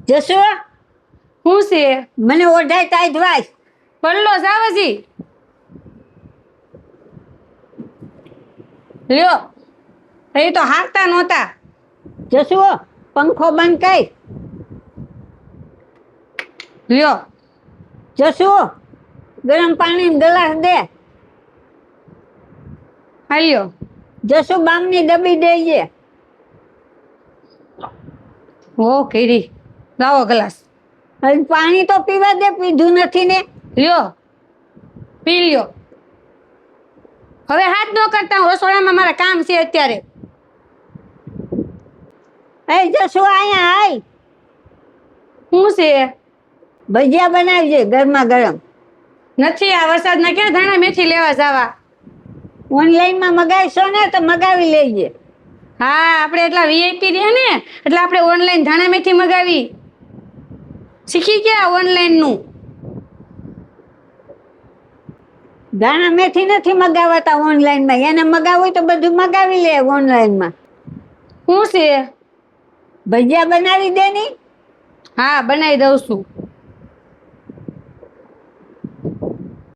જશો હું છે મને ઓઢાય તાઈ વાસ પડલો સાવજી લ્યો એ તો હારતા નહોતા. જશો પંખો બંધ કર. લ્યો જશો ગરમ પાણી ગ્લાસ દે. હાલ્યો જશો બામની ડબ્બી દેજે. હો કેરી લાવો ગ્લાસ. હવે પાણી તો પીવા દે, પીધું નથી ને. લ્યો પી લ્યો. હવે હાથ ન કરતા, હું રસોડામાં મારા કામ છે અત્યારે. એ જશો અહીંયા આય. શું છે? ભજીયા બનાવજે ગરમા ગરમ. નથી આ વરસાદના ક્યાં ધાણા મેથી લેવા જવા. ઓનલાઈનમાં મગાવીશો ને તો મગાવી લેજે. હા આપણે એટલા વીઆઈપી રહ્યા ને એટલે આપણે ઓનલાઈન ધાણા મેથી મગાવી. શીખી ગયા ઓનલાઈનનું. દાણા મેથી નથી મગાવતા ઓનલાઈનમાં. એને મગાવવું હોય તો બધું મગાવી લે ઓનલાઈનમાં. શું છે? ભજીયા બનાવી દે ની. હા બનાવી દઉં છું.